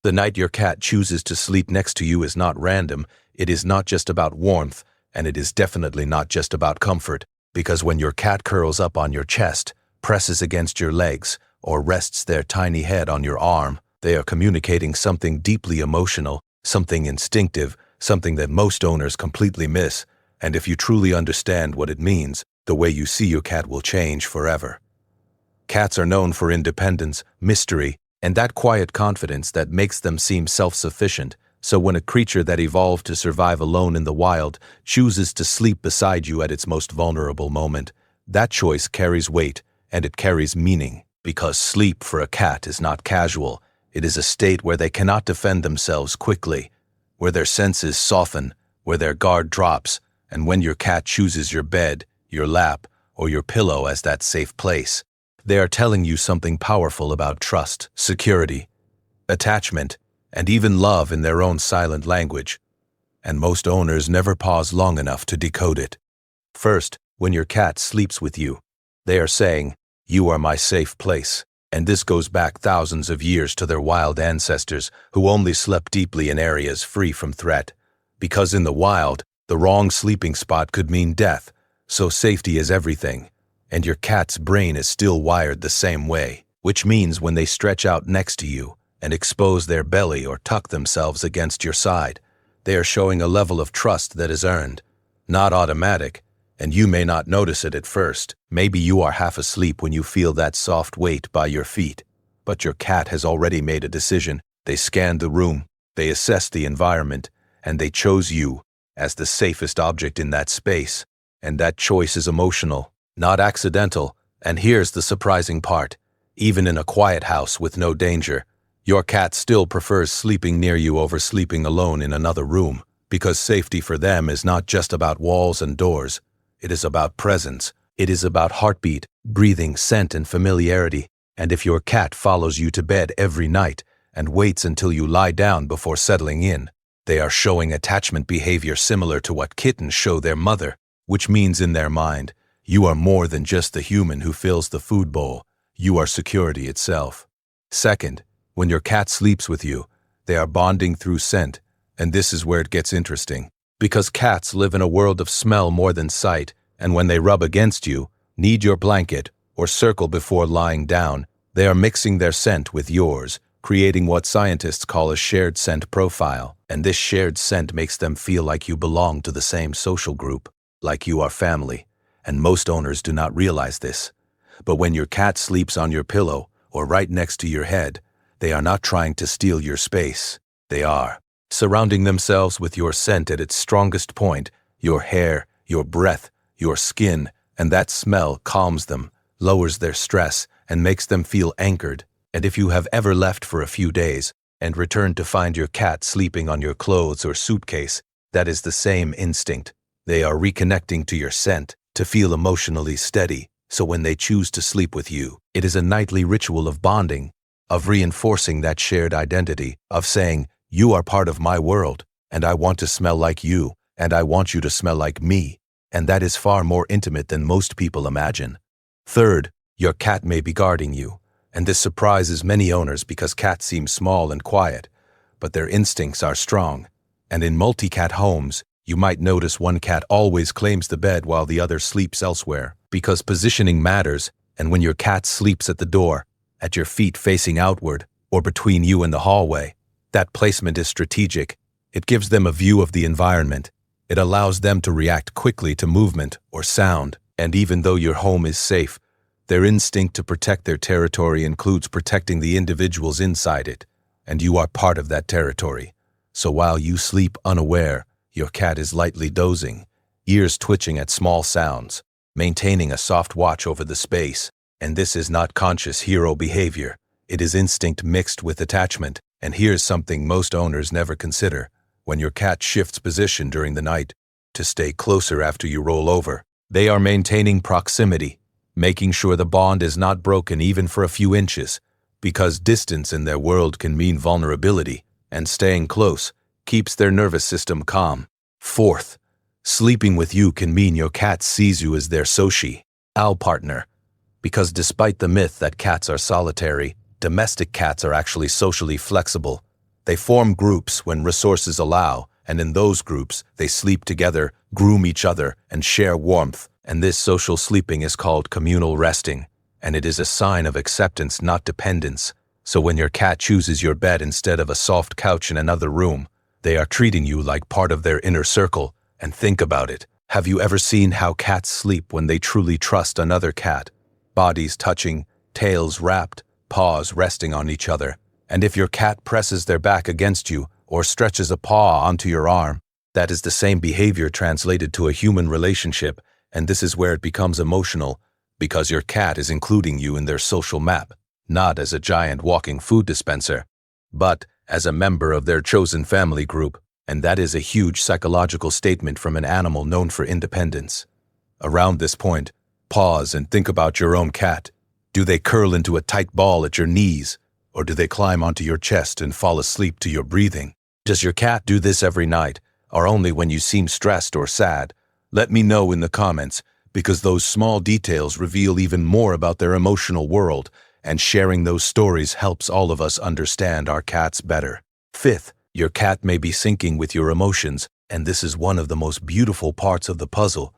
The night your cat chooses to sleep next to you is not random. It is not just about warmth, and it is definitely not just about comfort, because when your cat curls up on your chest, presses against your legs, or rests their tiny head on your arm, they are communicating something deeply emotional, something instinctive, something that most owners completely miss, and if you truly understand what it means, the way you see your cat will change forever. Cats are known for independence, mystery, and that quiet confidence that makes them seem self-sufficient, so when a creature that evolved to survive alone in the wild chooses to sleep beside you at its most vulnerable moment, that choice carries weight, and it carries meaning, because sleep for a cat is not casual. It is a state where they cannot defend themselves quickly, where their senses soften, where their guard drops, and when your cat chooses your bed, your lap, or your pillow as that safe place, they are telling you something powerful about trust, security, attachment, and even love in their own silent language. And most owners never pause long enough to decode it. First, when your cat sleeps with you, they are saying, "You are my safe place." And this goes back thousands of years to their wild ancestors who only slept deeply in areas free from threat. Because in the wild, the wrong sleeping spot could mean death, so safety is everything. And your cat's brain is still wired the same way, which means when they stretch out next to you and expose their belly or tuck themselves against your side, they are showing a level of trust that is earned, not automatic, and you may not notice it at first. Maybe you are half asleep when you feel that soft weight by your feet, but your cat has already made a decision. They scanned the room, they assessed the environment, and they chose you as the safest object in that space, and that choice is emotional, not accidental. And here's the surprising part. Even in a quiet house with no danger, your cat still prefers sleeping near you over sleeping alone in another room, because safety for them is not just about walls and doors. It is about presence. It is about heartbeat, breathing, scent, and familiarity. And if your cat follows you to bed every night and waits until you lie down before settling in, they are showing attachment behavior similar to what kittens show their mother, which means in their mind, you are more than just the human who fills the food bowl. You are security itself. Second, when your cat sleeps with you, they are bonding through scent, and this is where it gets interesting. Because cats live in a world of smell more than sight, and when they rub against you, need your blanket, or circle before lying down, they are mixing their scent with yours, creating what scientists call a shared scent profile. And this shared scent makes them feel like you belong to the same social group, like you are family. And most owners do not realize this. But when your cat sleeps on your pillow or right next to your head, they are not trying to steal your space. They are surrounding themselves with your scent at its strongest point, your hair, your breath, your skin, and that smell calms them, lowers their stress, and makes them feel anchored. And if you have ever left for a few days and returned to find your cat sleeping on your clothes or suitcase, that is the same instinct. They are reconnecting to your scent to feel emotionally steady, so when they choose to sleep with you, it is a nightly ritual of bonding, of reinforcing that shared identity, of saying, "You are part of my world, and I want to smell like you, and I want you to smell like me," and that is far more intimate than most people imagine. Third, your cat may be guarding you, and this surprises many owners because cats seem small and quiet, but their instincts are strong. And in multi-cat homes, you might notice one cat always claims the bed while the other sleeps elsewhere, because positioning matters, and when your cat sleeps at the door, at your feet facing outward, or between you and the hallway, that placement is strategic. It gives them a view of the environment. It allows them to react quickly to movement or sound, and even though your home is safe, their instinct to protect their territory includes protecting the individuals inside it, and you are part of that territory. So while you sleep unaware, your cat is lightly dozing, ears twitching at small sounds, maintaining a soft watch over the space. And this is not conscious hero behavior. It is instinct mixed with attachment. And here's something most owners never consider. When your cat shifts position during the night to stay closer after you roll over, they are maintaining proximity, making sure the bond is not broken even for a few inches, because distance in their world can mean vulnerability, and staying close keeps their nervous system calm. Fourth, sleeping with you can mean your cat sees you as their social partner, because despite the myth that cats are solitary, domestic cats are actually socially flexible. They form groups when resources allow, and in those groups, they sleep together, groom each other, and share warmth. And this social sleeping is called communal resting, and it is a sign of acceptance, not dependence. So when your cat chooses your bed instead of a soft couch in another room, they are treating you like part of their inner circle. And think about it. Have you ever seen how cats sleep when they truly trust another cat? Bodies touching, tails wrapped, paws resting on each other. And if your cat presses their back against you or stretches a paw onto your arm, that is the same behavior translated to a human relationship, and this is where it becomes emotional, because your cat is including you in their social map, not as a giant walking food dispenser, but as a member of their chosen family group, and that is a huge psychological statement from an animal known for independence. Around this point, pause and think about your own cat. Do they curl into a tight ball at your knees, or do they climb onto your chest and fall asleep to your breathing? Does your cat do this every night, or only when you seem stressed or sad? Let me know in the comments, because those small details reveal even more about their emotional world, and sharing those stories helps all of us understand our cats better. Fifth, your cat may be syncing with your emotions, and this is one of the most beautiful parts of the puzzle,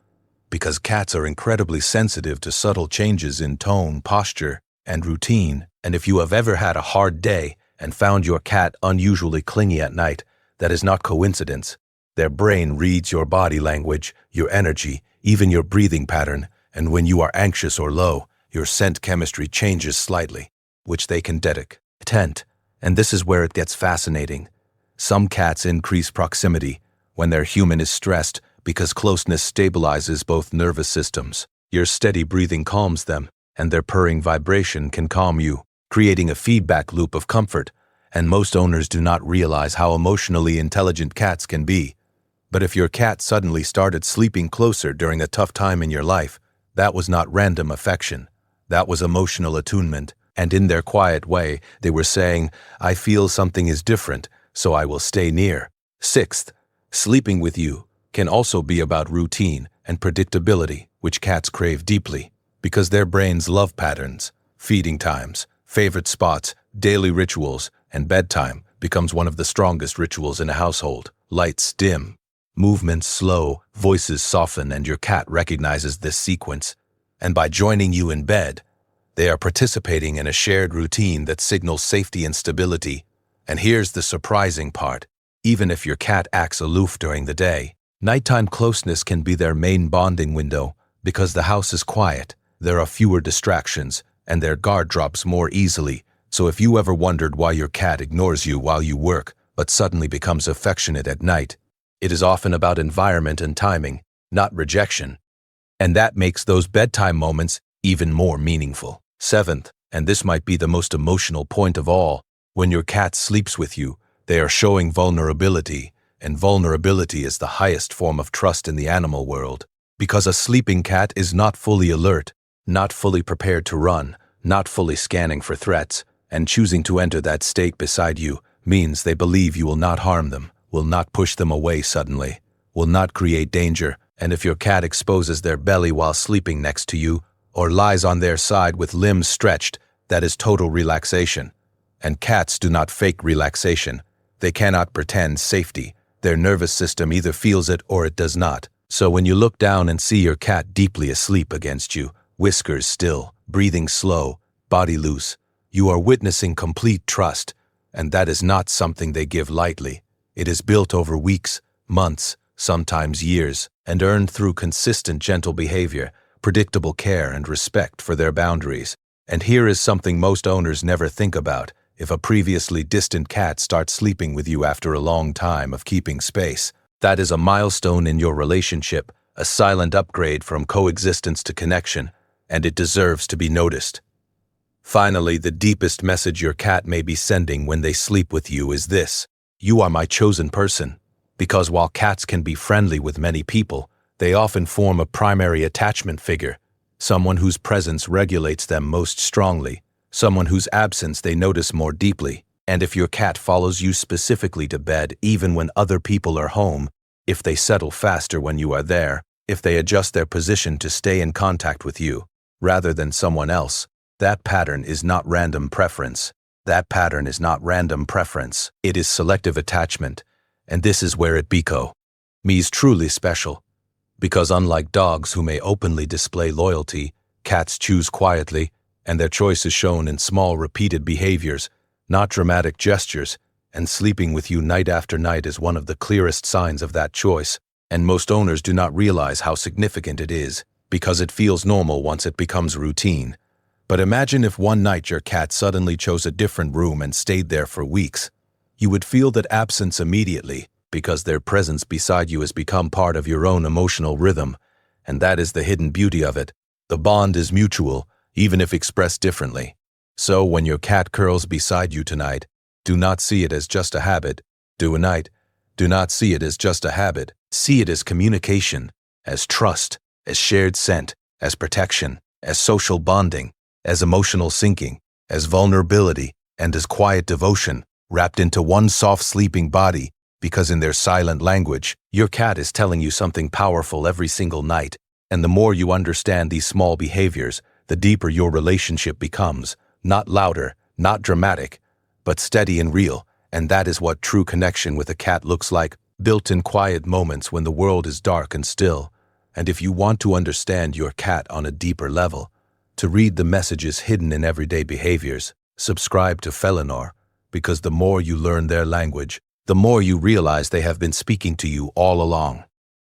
because cats are incredibly sensitive to subtle changes in tone, posture, and routine. And if you have ever had a hard day and found your cat unusually clingy at night, that is not coincidence. Their brain reads your body language, your energy, even your breathing pattern, and when you are anxious or low, your scent chemistry changes slightly, which they can detect. And this is where it gets fascinating. Some cats increase proximity when their human is stressed because closeness stabilizes both nervous systems. Your steady breathing calms them, and their purring vibration can calm you, creating a feedback loop of comfort. And most owners do not realize how emotionally intelligent cats can be. But if your cat suddenly started sleeping closer during a tough time in your life, that was not random affection. That was emotional attunement. And in their quiet way, they were saying, I feel something is different, so I will stay near. Sixth, sleeping with you can also be about routine and predictability, which cats crave deeply, because their brains love patterns. Feeding times, favorite spots, daily rituals, and bedtime becomes one of the strongest rituals in a household. Lights dim, movements slow, voices soften, and your cat recognizes this sequence. And by joining you in bed, they are participating in a shared routine that signals safety and stability. And here's the surprising part. Even if your cat acts aloof during the day, nighttime closeness can be their main bonding window, because the house is quiet, there are fewer distractions, and their guard drops more easily. So if you ever wondered why your cat ignores you while you work, but suddenly becomes affectionate at night, it is often about environment and timing, not rejection. And that makes those bedtime moments even more meaningful. Seventh, and this might be the most emotional point of all, when your cat sleeps with you, they are showing vulnerability, and vulnerability is the highest form of trust in the animal world. Because a sleeping cat is not fully alert, not fully prepared to run, not fully scanning for threats, and choosing to enter that state beside you means they believe you will not harm them, will not push them away suddenly, will not create danger. And if your cat exposes their belly while sleeping next to you, or lies on their side with limbs stretched, that is total relaxation. And cats do not fake relaxation. They cannot pretend safety. Their nervous system either feels it or it does not. So when you look down and see your cat deeply asleep against you, whiskers still, breathing slow, body loose, you are witnessing complete trust, and that is not something they give lightly. It is built over weeks, months, sometimes years, and earned through consistent gentle behavior, predictable care, and respect for their boundaries. And here is something most owners never think about. If a previously distant cat starts sleeping with you after a long time of keeping space, that is a milestone in your relationship, a silent upgrade from coexistence to connection, and it deserves to be noticed. Finally, the deepest message your cat may be sending when they sleep with you is this: you are my chosen person. Because while cats can be friendly with many people, they often form a primary attachment figure, someone whose presence regulates them most strongly, someone whose absence they notice more deeply. And if your cat follows you specifically to bed even when other people are home, if they settle faster when you are there, if they adjust their position to stay in contact with you, rather than someone else, that pattern is not random preference. That pattern is not random preference, it is selective attachment, and this is where it beco. Me's truly special, because unlike dogs who may openly display loyalty, cats choose quietly, and their choice is shown in small repeated behaviors, not dramatic gestures, and sleeping with you night after night is one of the clearest signs of that choice, and most owners do not realize how significant it is, because it feels normal once it becomes routine. But imagine if one night your cat suddenly chose a different room and stayed there for weeks. You would feel that absence immediately, because their presence beside you has become part of your own emotional rhythm, and that is the hidden beauty of it. The bond is mutual, even if expressed differently. So when your cat curls beside you tonight, do not see it as just a habit. Do not see it as just a habit. See it as communication, as trust, as shared scent, as protection, as social bonding, as emotional syncing, as vulnerability, and as quiet devotion, wrapped into one soft sleeping body, because in their silent language, your cat is telling you something powerful every single night, and the more you understand these small behaviors, the deeper your relationship becomes, not louder, not dramatic, but steady and real, and that is what true connection with a cat looks like, built in quiet moments when the world is dark and still. And if you want to understand your cat on a deeper level, to read the messages hidden in everyday behaviors, subscribe to Felinor, because the more you learn their language, the more you realize they have been speaking to you all along.